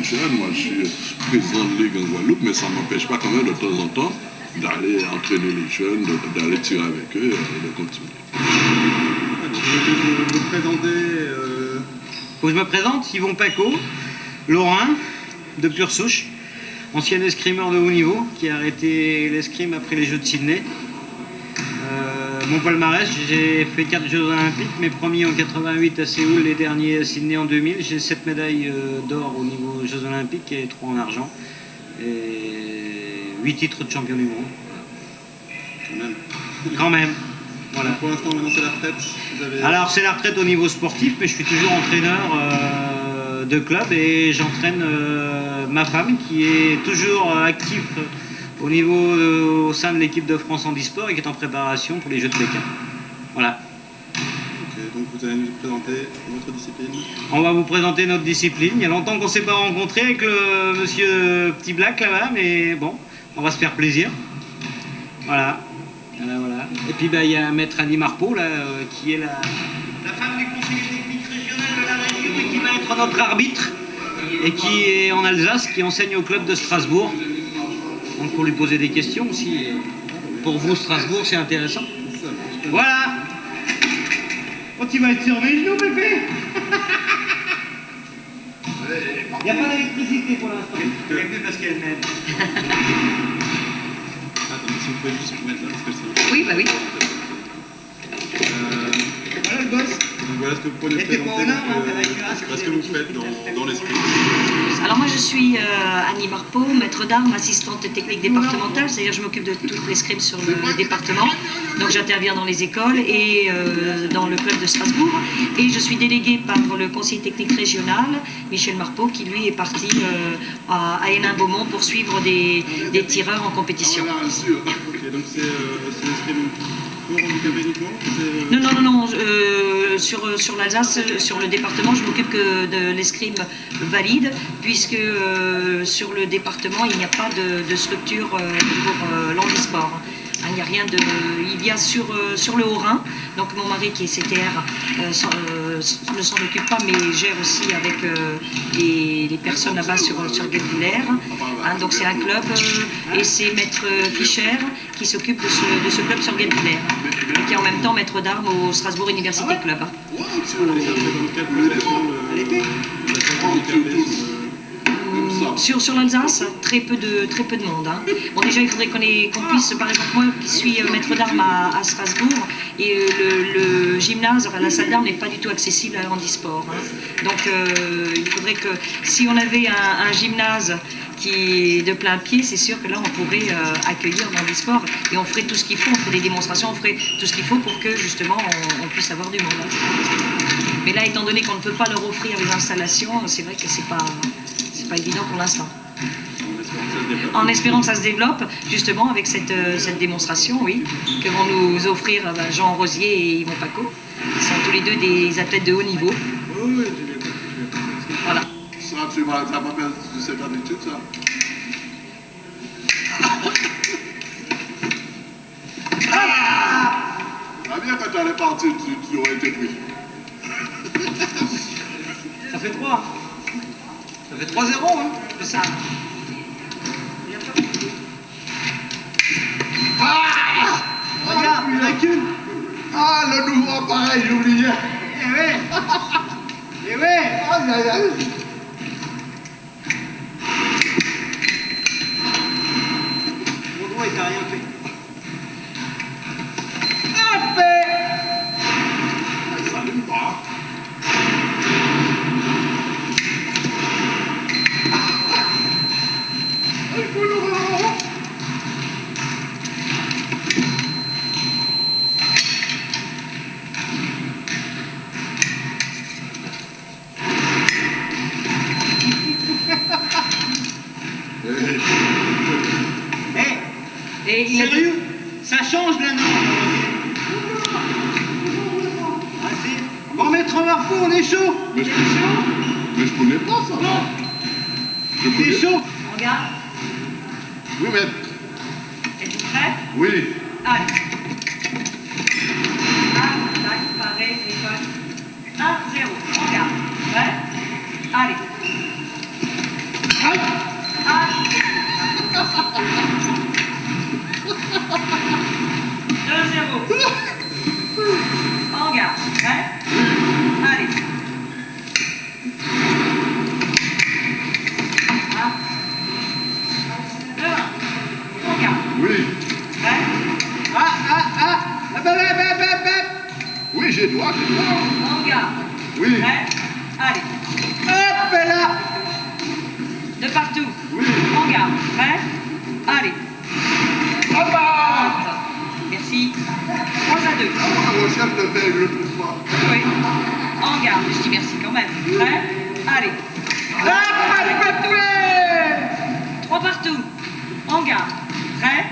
jeunes. Moi, je suis président de Ligue en Guadeloupe, mais ça ne m'empêche pas quand même de temps en temps d'aller entraîner les jeunes, d'aller tirer avec eux et de continuer. Vous vous présentez Faut que je me présente, Yvon Paco, Lorrain, de pure souche, ancien escrimeur de haut niveau, qui a arrêté l'escrime après les Jeux de Sydney. Mon palmarès, j'ai fait 4 Jeux Olympiques, mes premiers en 88 à Séoul, les derniers à Sydney en 2000. J'ai 7 médailles d'or au niveau Jeux Olympiques et 3 en argent. Et 8 titres de champion du monde. quand même. Quand même. Voilà. Pour l'instant, maintenant c'est la retraite. Alors c'est la retraite au niveau sportif, mais je suis toujours entraîneur de club et j'entraîne ma femme qui est toujours active au niveau au sein de l'équipe de France Handisport et qui est en préparation pour les Jeux de Pékin. Voilà. Ok, donc vous allez nous présenter votre discipline. On va vous présenter notre discipline. Il y a longtemps qu'on ne s'est pas rencontré avec le monsieur Petit Black là-bas, mais bon, on va se faire plaisir. Voilà. Voilà. Et puis il y a Maître Annie Marpeau là, qui est la femme du conseiller technique régional de la région et qui va être notre arbitre et qui est en Alsace, qui enseigne au club de Strasbourg. Donc pour lui poser des questions aussi. Pour vous, Strasbourg, c'est intéressant. Voilà. Oh, tu vas être sur mes genoux, bébé. Il n'y a pas d'électricité pour l'instant. Elle est venue parce qu'elle m'aime. Attends, si vous pouvez juste vous mettre là, parce que c'est... Oui, bah oui. Voilà le boss. Donc voilà ce que vous pouvez nous présenter, ce que vous faites dans l'escrime. Alors moi je suis Annie Marpeau, maître d'armes, assistante technique départementale, c'est-à-dire je m'occupe de toute l'escrime sur le département. Donc j'interviens dans les écoles et dans le club de Strasbourg. Et je suis déléguée par le conseiller technique régional, Michel Marpeau, qui lui est parti à Hénin-Beaumont pour suivre des tireurs en compétition. Ok, donc c'est l'escrime pour handicapés uniquement Non. Sur l'Alsace, sur le département, je m'occupe que de l'escrime valide, puisque sur le département, il n'y a pas de structure pour l'handisport. Il n'y a rien de... Il y a sur le Haut-Rhin, donc mon mari qui est CTR ne s'en occupe pas, mais gère aussi avec les personnes là-bas sur Guebwiller. Donc c'est un club et c'est maître Fischer qui s'occupe de ce club sur Guebwiller, et qui est en même temps maître d'armes au Strasbourg Université Club. Sur l'Alsace, très peu de monde. Bon, déjà, il faudrait qu'on puisse, par exemple, moi qui suis maître d'armes à Strasbourg, et le gymnase, enfin la salle d'armes n'est pas du tout accessible à handisport. Donc, il faudrait que, si on avait un gymnase qui est de plein pied, c'est sûr que là, on pourrait accueillir l'handisport et on ferait tout ce qu'il faut, on ferait des démonstrations, on ferait tout ce qu'il faut pour que, justement, on puisse avoir du monde. Mais là, étant donné qu'on ne peut pas leur offrir les installations, c'est vrai que c'est pas évident pour l'instant. En espérant que ça se développe, justement, avec cette démonstration, oui, que vont nous offrir Jean Rosier et Yvon Paco, qui sont tous les deux des athlètes de haut niveau. Oui, Voilà. Ça m'appelle de cette habitude, ça. Ah bien, quand tu allais partir, tu aurais été pris. Ça fait 3. Ça fait 3-0, hein. C'est ça. Regarde, il n'y en a qu'une. Ah, le nouveau appareil, j'oubliais. Eh ouais. Eh ouais. Aïe, aïe, aïe. Mon doigt, il t'a rien fait. Ça n'aime pas. Et il a Sérieux? Ça change là, non? Vas-y. On va mettre un marpeau, on est chaud. Mais je connais pas ça. Non. Je On est connais. chaud. Regarde. Oui, mais... Êtes-vous prêts? Oui. Allez. Tac, pareil, l'école. 1-0. Regarde. Prêt? Allez. En garde. Oui. Prêt? Allez. Hop là. De partout. Oui. En garde. Prêt? Allez. Hop là. Merci. 3 à 2. La recherche de fait, je ne trouve pas. Oui. En garde. Je dis merci quand même. Prêt? Allez. Hop, 3 partout. En garde. Prêt?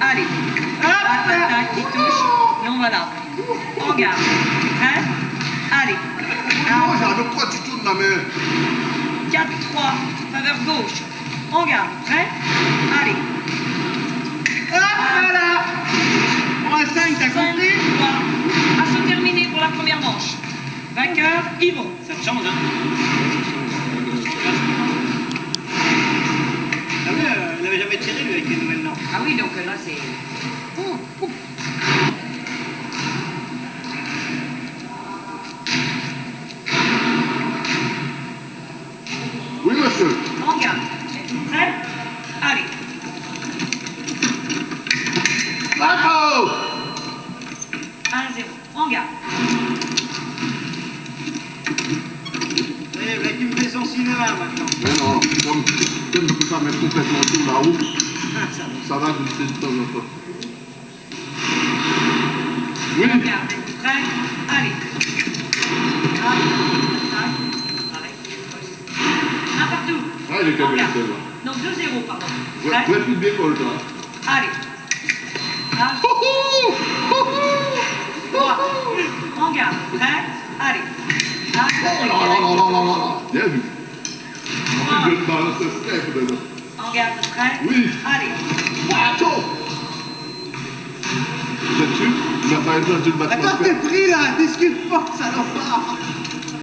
Allez. hop là. Attaque qui touche. Non, voilà. En garde. Prêt? Allez. Non, j'arrive pas du tout de la main. 4-3. Faveur gauche. En garde. Prêt? Allez. Hop là. 3-5, t'as 5, compris? 3. Assaut terminé pour la première manche. Vainqueur, Yvon. Ça te change, hein? Ah oui, il n'avait jamais tiré lui avec les nouvelles normes. Ah oui, donc là c'est... Oui, monsieur. En garde. Prêt? Allez. Bravo. 1-0. En garde. Eh, voilà qui me fait son cinéma maintenant. Mais non, comme je ne peux pas mettre complètement tout là-haut, Ah, ça va. ça va glisser de temps en temps. Oui. En garde. Prêt? Allez. Arrête. Un partout. Ah, il était En bien garde. fait, là. Non, 2-0, pardon. Ouais, Prêt? ouais, tu décolles, toi. Allez. 3. En garde. Prêt? Allez. Oh là là là là là là. Bien vu. En plus, je te balance ce step dedans. En garde. Prêt? Oui. Allez. Waouh. Là-dessus, il n'a pas entendu le battement Attends, de t'es fer. pris là, discute pas, salopard.